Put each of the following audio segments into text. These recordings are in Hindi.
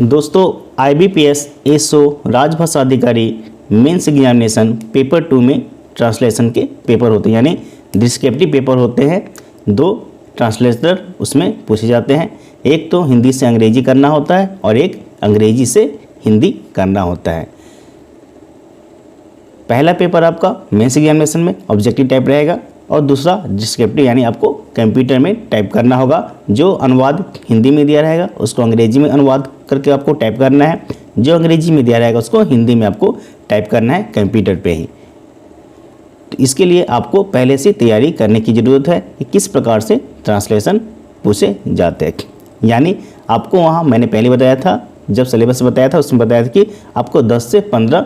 दोस्तों IBPS एसओ राजभाषा अधिकारी मेंस एग्जामिनेशन पेपर 2 में ट्रांसलेशन के पेपर होते हैं, यानी डिस्क्रिप्टिव पेपर होते हैं। 2 ट्रांसलेटर उसमें पूछे जाते हैं, एक तो हिंदी से अंग्रेजी करना होता है और एक अंग्रेजी से हिंदी करना होता है। पहला पेपर आपका मेंस एग्जामिनेशन में ऑब्जेक्टिव टाइप रहेगा और दूसरा डिस्क्रिप्टिव, यानी आपको कंप्यूटर में टाइप करना होगा। जो अनुवाद हिंदी में दिया रहेगा उसको अंग्रेजी में अनुवाद करके आपको टाइप करना है, जो अंग्रेजी में दिया रहेगा उसको हिंदी में आपको टाइप करना है कंप्यूटर पे ही। तो इसके लिए आपको पहले से तैयारी करने की ज़रूरत है कि किस प्रकार से ट्रांसलेशन पूछे जाते हैं। यानी आपको वहाँ मैंने पहले बताया था, जब सिलेबस बताया था उसमें बताया था कि आपको 10 से 15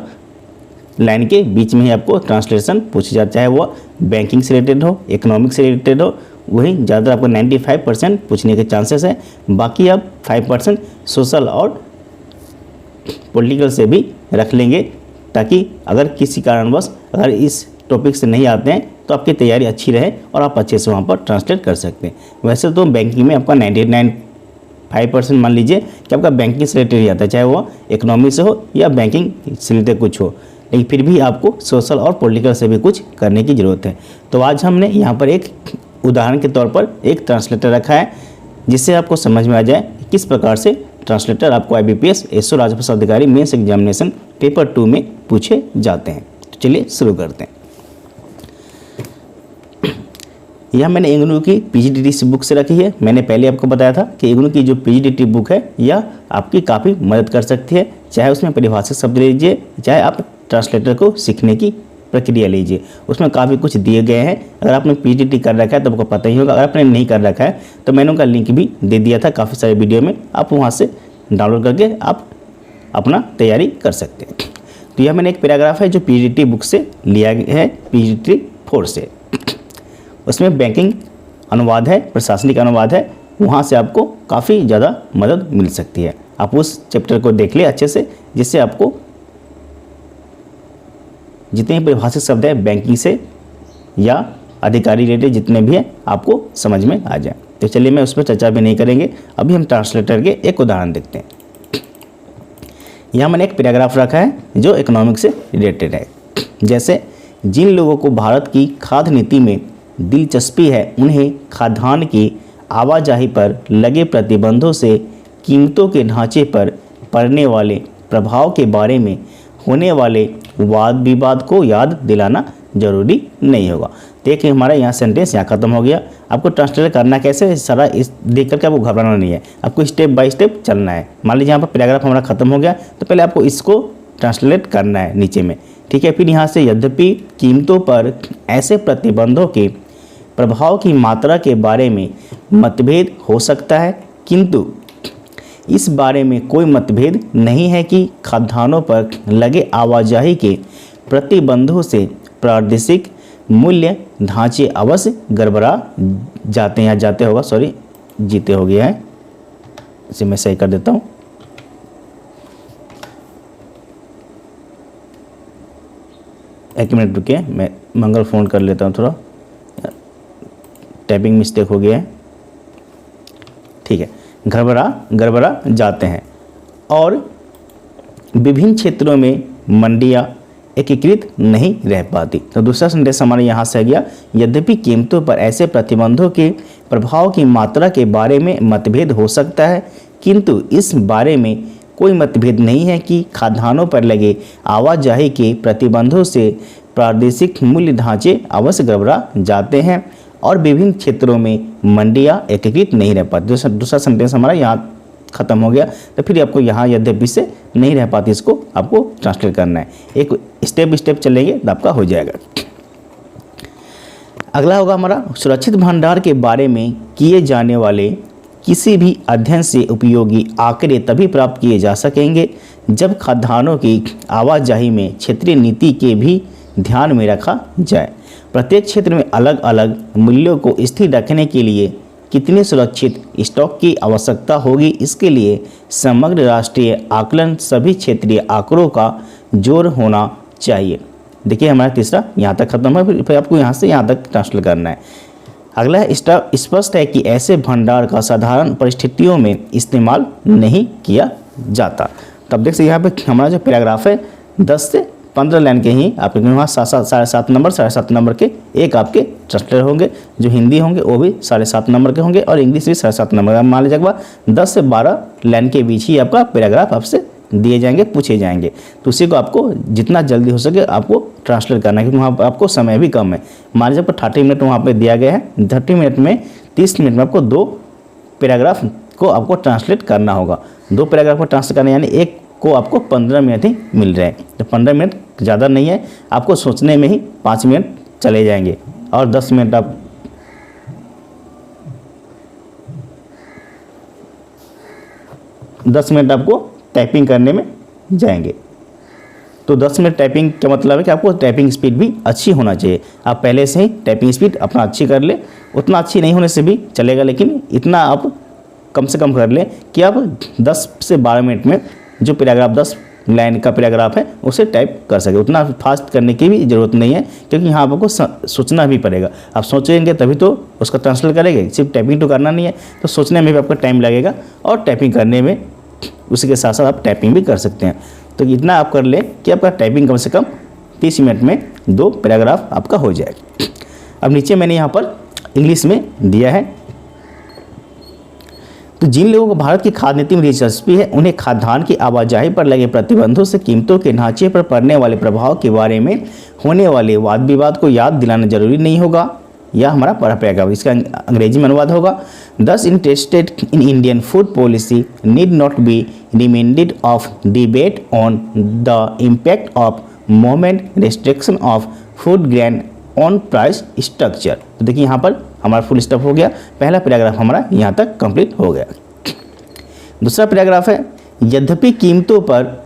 लाइन के बीच में ही आपको ट्रांसलेशन पूछा जाता है, चाहे वो बैंकिंग से रिलेटेड हो, इकोनॉमिक्स से रिलेटेड हो, वही ज़्यादा आपको 95% पूछने के चांसेस है। बाकी आप 5% सोशल और पॉलिटिकल से भी रख लेंगे, ताकि अगर किसी कारणवश अगर इस टॉपिक से नहीं आते हैं तो आपकी तैयारी अच्छी रहे और आप अच्छे से वहाँ पर ट्रांसलेट कर सकते हैं। वैसे तो बैंकिंग में आपका 99.5% मान लीजिए कि आपका बैंकिंग से रिलेटेड ही आता है, चाहे वो इकोनॉमी से हो या बैंकिंग से रिलेटेड कुछ हो, लेकिन फिर भी आपको सोशल और पॉलिटिकल से भी कुछ करने की ज़रूरत है। तो आज हमने यहाँ पर एक उदाहरण के तौर पर एक ट्रांसलेटर रखा है, जिससे आपको समझ में आ जाए कि किस प्रकार से ट्रांसलेटर आपको IBPS एसओ राजभाषा अधिकारी मेंस एग्जामिनेशन पेपर 2 में पूछे जाते हैं। तो चलिए शुरू करते हैं। यह मैंने इग्नू की PGDT बुक से रखी है। मैंने पहले आपको बताया था कि इग्नू की जो PGDT बुक है यह आपकी काफ़ी मदद कर सकती है, चाहे उसमें परिभाषित शब्द लीजिए, चाहे आप ट्रांसलेटर को सीखने की प्रक्रिया लीजिए, उसमें काफ़ी कुछ दिए गए हैं। अगर आपने PGDT कर रखा है तो आपको पता ही होगा, अगर आपने नहीं कर रखा है तो मैंने उनका लिंक भी दे दिया था काफ़ी सारे वीडियो में, आप वहाँ से डाउनलोड करके आप अपना तैयारी कर सकते हैं। तो यह मैंने एक पैराग्राफ है जो PGDT बुक से लिया गया है, PGDT 4 से। उसमें बैंकिंग अनुवाद है, प्रशासनिक अनुवाद है, वहाँ से आपको काफ़ी ज़्यादा मदद मिल सकती है। आप उस चैप्टर को देख ले अच्छे से, जिससे आपको जितने भी परिभाषित शब्द हैं बैंकिंग से या अधिकारी रिलेटेड जितने भी हैं आपको समझ में आ जाए। तो चलिए मैं उस पर चर्चा भी नहीं करेंगे, अभी हम ट्रांसलेटर के एक उदाहरण देखते हैं। यहाँ मैंने एक पैराग्राफ रखा है जो इकोनॉमिक्स से रिलेटेड है। जैसे जिन लोगों को भारत की खाद्य नीति में दिलचस्पी है, उन्हें खाद्यान्न की आवाजाही पर लगे प्रतिबंधों से कीमतों के ढांचे पर पड़ने वाले प्रभाव के बारे में होने वाले वाद विवाद को याद दिलाना जरूरी नहीं होगा। देखिए हमारा यहाँ सेंटेंस यहाँ खत्म हो गया। आपको ट्रांसलेट करना कैसे, सारा इस देख करके आपको घबराना नहीं है, आपको स्टेप बाय स्टेप चलना है। मान लीजिए यहाँ पर पैराग्राफ हमारा खत्म हो गया, तो पहले आपको इसको ट्रांसलेट करना है नीचे में, ठीक है। फिर यहाँ से यद्यपि कीमतों पर ऐसे प्रतिबंधों के प्रभाव की मात्रा के बारे में मतभेद हो सकता है, किंतु इस बारे में कोई मतभेद नहीं है कि खाद्यान्नों पर लगे आवाजाही के प्रतिबंधों से प्रादेशिक मूल्य ढांचे अवश्य गड़बड़ा जाते हैं, या जाते होगा, सॉरी जीते हो गया है, इसे मैं सही कर देता हूँ। एक मिनट रुकिए, मैं मंगल फ़ोन कर लेता हूँ, थोड़ा टाइपिंग मिस्टेक हो गया है, ठीक है। गड़बड़ा जाते हैं और विभिन्न क्षेत्रों में मंडियां एकीकृत नहीं रह पाती। तो दूसरा संदेश हमारे यहाँ से आ गया, यद्यपि कीमतों पर ऐसे प्रतिबंधों के प्रभाव की मात्रा के बारे में मतभेद हो सकता है, किंतु इस बारे में कोई मतभेद नहीं है कि खाद्यान्नों पर लगे आवाजाही के प्रतिबंधों से प्रादेशिक मूल्य ढांचे अवश्य गड़बड़ा जाते हैं और विभिन्न क्षेत्रों में मंडियां एकीकृत नहीं रह पाती। दूसरा सेंटेंस हमारा यहाँ खत्म हो गया। तो फिर आपको यहाँ यद्यपि से नहीं रह पाती, इसको आपको ट्रांसलेट करना है। एक स्टेप स्टेप चलेंगे तो आपका हो जाएगा। अगला होगा हमारा, सुरक्षित भंडार के बारे में किए जाने वाले किसी भी अध्ययन से उपयोगी आंकड़े तभी प्राप्त किए जा सकेंगे जब खाद्यान्नों की आवाजाही में क्षेत्रीय नीति के भी ध्यान में रखा जाए। प्रत्येक क्षेत्र में अलग अलग मूल्यों को स्थिर रखने के लिए कितने सुरक्षित स्टॉक की आवश्यकता होगी, इसके लिए समग्र राष्ट्रीय आकलन सभी क्षेत्रीय आंकड़ों का जोड़ होना चाहिए। देखिए हमारा तीसरा यहाँ तक खत्म है, फिर आपको यहाँ से यहाँ तक ट्रांसलेट करना है। अगला है स्पष्ट है कि ऐसे भंडार का साधारण परिस्थितियों में इस्तेमाल नहीं किया जाता। तो अब देख सकते यहाँ पे हमारा जो पैराग्राफ है 10 से 15 लाइन के ही आपके वहाँ 7.5 नंबर 7.5 नंबर के एक आपके ट्रांसलेटर होंगे, जो हिंदी होंगे वो भी 7.5 नंबर के होंगे और इंग्लिश भी 7.5 नंबर का। मान लीजिए 10 से 12 लाइन के बीच ही आपका पैराग्राफ आपसे दिए जाएंगे, पूछे जाएंगे। तो उसी को आपको जितना जल्दी हो सके आपको ट्रांसलेट करना है, क्योंकि वहाँ पर आपको समय भी कम है। मान लीजिए आपको 30 मिनट वहाँ पर दिया गया है, 30 मिनट में 30 मिनट में आपको 2 पैराग्राफ को आपको ट्रांसलेट करना होगा। 2 पैराग्राफ को ट्रांसलेट करना यानी एक को आपको 15 मिनट ही मिल रहे हैं। तो 15 मिनट ज़्यादा नहीं है, आपको सोचने में ही 5 मिनट चले जाएंगे और 10 मिनट आप 10 मिनट आपको टाइपिंग करने में जाएंगे। तो 10 मिनट टाइपिंग का मतलब है कि आपको टाइपिंग स्पीड भी अच्छी होना चाहिए। आप पहले से ही टाइपिंग स्पीड अपना अच्छी कर ले, उतना अच्छी नहीं होने से भी चलेगा, लेकिन इतना आप कम से कम कर लें कि आप 10 से 12 मिनट में जो पैराग्राफ 10 लाइन का पैराग्राफ है उसे टाइप कर सके। उतना फास्ट करने की भी ज़रूरत नहीं है, क्योंकि यहाँ आपको सोचना भी पड़ेगा। आप सोचेंगे तभी तो उसका ट्रांसलेट करेंगे, सिर्फ टाइपिंग तो करना नहीं है, तो सोचने में भी आपका टाइम लगेगा और टाइपिंग करने में उसी के साथ साथ आप टाइपिंग भी कर सकते हैं। तो इतना आप कर लें कि आपका टाइपिंग कम से कम 30 मिनट में 2 पैराग्राफ आपका हो जाए। अब नीचे मैंने यहाँ पर इंग्लिश में दिया है। तो जिन लोगों को भारत की खाद्य नीति में दिलचस्पी है, उन्हें खाद्यान्न की आवाजाही पर लगे प्रतिबंधों से कीमतों के ढांचे पर पड़ने वाले प्रभाव के बारे में होने वाले वाद विवाद को याद दिलाना जरूरी नहीं होगा। यह हमारा पढ़ा पैराग्राफ, इसका अंग्रेजी में अनुवाद होगा। Thus interested in Indian food policy need not be reminded of debate on the impact of movement restriction of food grain on price structure। तो देखिए यहाँ पर हमारा फुल स्टॉप हो गया, पहला पैराग्राफ हमारा यहाँ तक कंप्लीट हो गया। दूसरा पैराग्राफ है, यद्यपि कीमतों पर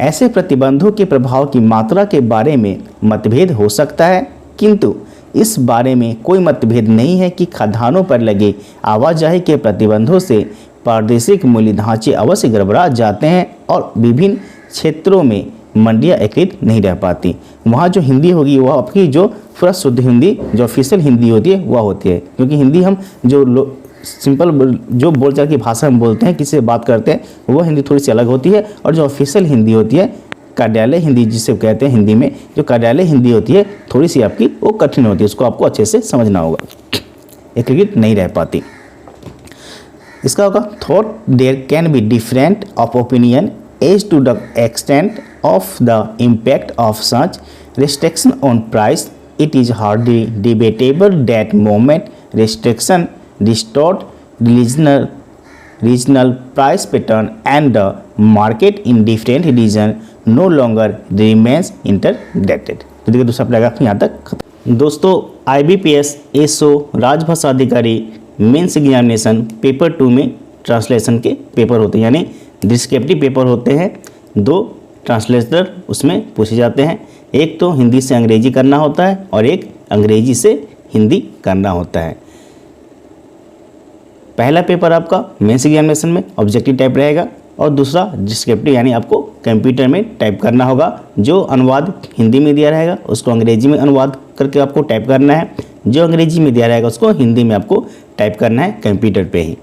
ऐसे प्रतिबंधों के प्रभाव की मात्रा के बारे में मतभेद हो सकता है, किंतु इस बारे में कोई मतभेद नहीं है कि खाद्यान्नों पर लगे आवाजाही के प्रतिबंधों से प्रादेशिक मूल्य ढांचे अवश्य गड़बड़ा जाते हैं और विभिन्न क्षेत्रों में मंडियां एकीकृत नहीं रह पाती। वहाँ जो हिंदी होगी वह आपकी जो पूरा शुद्ध हिंदी, जो ऑफिशियल हिंदी होती है वह होती है, क्योंकि हिंदी हम जो सिंपल जो बोलचाल की भाषा हम बोलते हैं, किसी से बात करते हैं, वह हिंदी थोड़ी सी अलग होती है। और जो ऑफिशियल हिंदी होती है, कार्यालय हिंदी जिसे कहते हैं हिंदी में, जो कार्यालय हिंदी होती है थोड़ी सी आपकी वो कठिन होती है, उसको आपको अच्छे से समझना होगा, एकीकृत नहीं रह पाती। इसका होगा, thought there can be different of opinion as to the extent of the impact of such restriction on price. It is hardly debatable that moment restriction distort regional price pattern and the market in different region no longer remains interdicted। तो देखिए दूसरा पैराग्राफ यहाँ तक खत्म। दोस्तों IBPS एसओ राजभाषा अधिकारी मेंस एग्जामिनेशन पेपर 2 में ट्रांसलेशन के पेपर होते हैं, यानी डिस्क्रिप्टिव पेपर होते हैं। 2 ट्रांसलेटर उसमें पूछे जाते हैं, एक तो हिंदी से अंग्रेजी करना होता है और एक अंग्रेजी से हिंदी करना होता है। पहला पेपर आपका मेंस एग्जामिनेशन में ऑब्जेक्टिव टाइप रहेगा और दूसरा डिस्क्रिप्टिव, यानी आपको कंप्यूटर में टाइप करना होगा। जो अनुवाद हिंदी में दिया रहेगा उसको अंग्रेजी में अनुवाद करके आपको टाइप करना है, जो अंग्रेजी में दिया रहेगा उसको हिंदी में आपको टाइप करना है कंप्यूटर पे ही।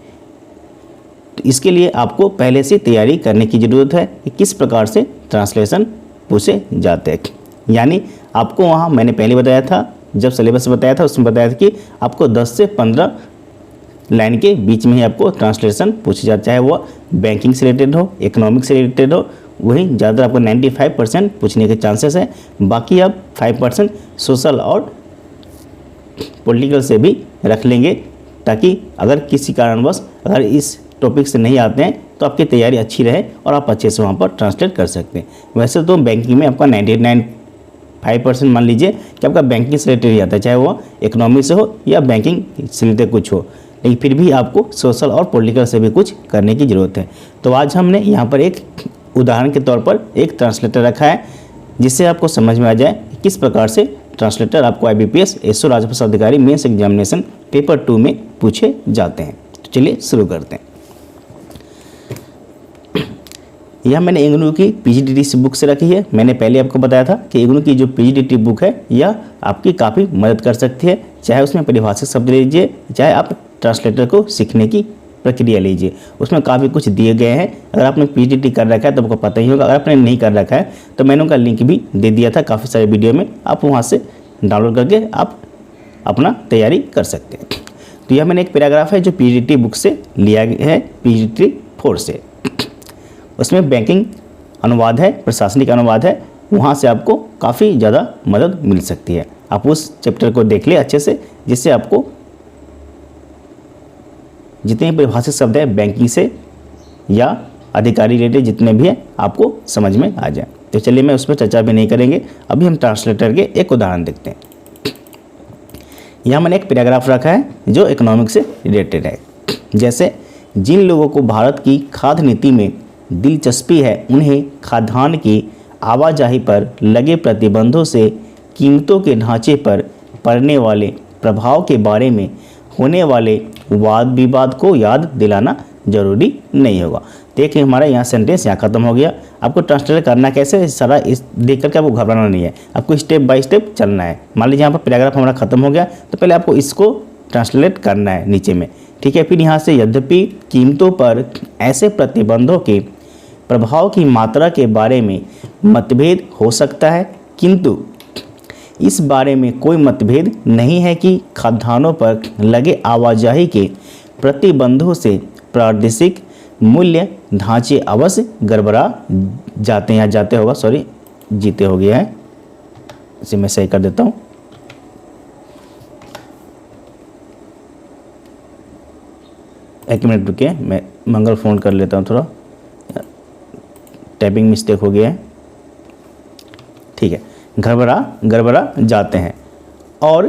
तो इसके लिए आपको पहले से तैयारी करने की ज़रूरत है कि किस प्रकार से ट्रांसलेशन पूछे जाते हैं। यानी आपको वहाँ मैंने पहले बताया था, जब सिलेबस बताया था उसमें बताया था कि आपको 10 से 15 लाइन के बीच में ही आपको ट्रांसलेशन पूछे जाता है, चाहे वो बैंकिंग से रिलेटेड हो, इकोनॉमिक से रिलेटेड हो, वही ज़्यादा आपको 95% पूछने के चांसेस हैं। बाकी आप 5% सोशल और पॉलिटिकल से भी रख लेंगे, ताकि अगर किसी कारणवश अगर इस टॉपिक से नहीं आते हैं तो आपकी तैयारी अच्छी रहे और आप अच्छे से वहाँ पर ट्रांसलेट कर सकते हैं। वैसे तो बैंकिंग में आपका 99.5% मान लीजिए कि आपका बैंकिंग से रिलेटेड ही आता है, चाहे वो इकोनॉमी से हो या बैंकिंग से रिलेटेड कुछ हो, लेकिन फिर भी आपको सोशल और पॉलिटिकल से भी कुछ करने की ज़रूरत है। तो आज हमने यहाँ पर एक उदाहरण के तौर पर एक ट्रांसलेटर रखा है, जिससे आपको समझ में आ जाए कि किस प्रकार से ट्रांसलेटर आपको IBPS एसओ राजभाषा अधिकारी मेंस एग्जामिनेशन पेपर 2 में पूछे जाते हैं। तो चलिए शुरू करते हैं। यह मैंने इग्नू की पीजीडीटी बुक से रखी है। मैंने पहले आपको बताया था कि इग्नू की जो पीजीडीटी बुक है यह आपकी काफ़ी मदद कर सकती है, चाहे उसमें परिभाषिक शब्द लीजिए, चाहे आप ट्रांसलेटर को सीखने की प्रक्रिया लीजिए, उसमें काफ़ी कुछ दिए गए हैं। अगर आपने पीजीडीटी कर रखा है तो आपको पता ही होगा, अगर आपने नहीं कर रखा है तो मैंने उनका लिंक भी दे दिया था काफ़ी सारे वीडियो में, आप वहाँ से डाउनलोड करके आप अपना तैयारी कर सकते हैं। तो यह मैंने एक पैराग्राफ है जो पीजीडीटी बुक से लिया गया है, पीजीडीटी 4 से। उसमें बैंकिंग अनुवाद है, प्रशासनिक अनुवाद है, वहाँ से आपको काफ़ी ज़्यादा मदद मिल सकती है। आप उस चैप्टर को देख ले अच्छे से, जिससे आपको जितने परिभाषित शब्द है बैंकिंग से या अधिकारी रिलेटेड जितने भी हैं आपको समझ में आ जाए। तो चलिए मैं उस पर चर्चा भी नहीं करेंगे, अभी हम ट्रांसलेटर के एक उदाहरण देखते हैं। यहाँ मैंने एक पैराग्राफ रखा है जो इकोनॉमिक से रिलेटेड है। जैसे जिन लोगों को भारत की खाद्य नीति में दिलचस्पी है उन्हें खाद्यान्न की आवाजाही पर लगे प्रतिबंधों से कीमतों के ढांचे पर पड़ने वाले प्रभाव के बारे में होने वाले वाद विवाद को याद दिलाना जरूरी नहीं होगा। देखिए हमारा यहाँ सेंटेंस यहाँ खत्म हो गया। आपको ट्रांसलेट करना कैसे, सारा इस देख करके आपको घबराना नहीं है, आपको स्टेप बाय स्टेप चलना है। मान लीजिए यहाँ पर पैराग्राफ हमारा खत्म हो गया तो पहले आपको इसको ट्रांसलेट करना है नीचे में, ठीक है। फिर यहाँ से यद्यपि कीमतों पर ऐसे प्रतिबंधों के प्रभाव की मात्रा के बारे में मतभेद हो सकता है, किंतु इस बारे में कोई मतभेद नहीं है कि खाद्यान्नों पर लगे आवाजाही के प्रतिबंधों से प्रादेशिक मूल्य ढांचे अवश्य गड़बड़ा जाते हैं, जाते होगा, सॉरी जीते हो गया है, इसे मैं सही कर देता हूँ। एक मिनट रुकिए, मैं मंगल फ़ोन कर लेता हूँ, थोड़ा टाइपिंग मिस्टेक हो गया है, ठीक है। गड़बड़ा जाते हैं और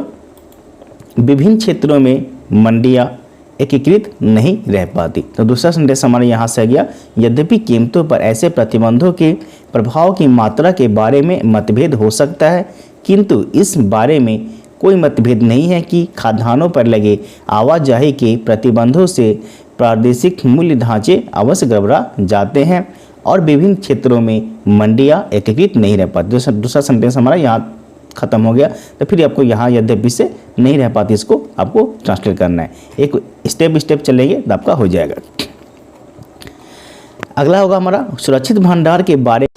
विभिन्न क्षेत्रों में मंडियाँ एकीकृत नहीं रह पाती। तो दूसरा सेंटेंस हमारे यहाँ से आ गया, यद्यपि कीमतों पर ऐसे प्रतिबंधों के प्रभाव की मात्रा के बारे में मतभेद हो सकता है, किंतु इस बारे में कोई मतभेद नहीं है कि खाद्यान्नों पर लगे आवाजाही के प्रतिबंधों से प्रादेशिक मूल्य ढांचे अवश्य गड़बड़ा जाते हैं और विभिन्न क्षेत्रों में मंडियाँ एकीकृत नहीं रह पाती। दूसरा सेंटेंस हमारा यहाँ खत्म हो गया। तो फिर आपको यहाँ यद्यपि से नहीं रह पाती, इसको आपको ट्रांसलेट करना है, एक स्टेप बाय स्टेप चलेंगे तो आपका हो जाएगा। अगला होगा हमारा सुरक्षित भंडार के बारे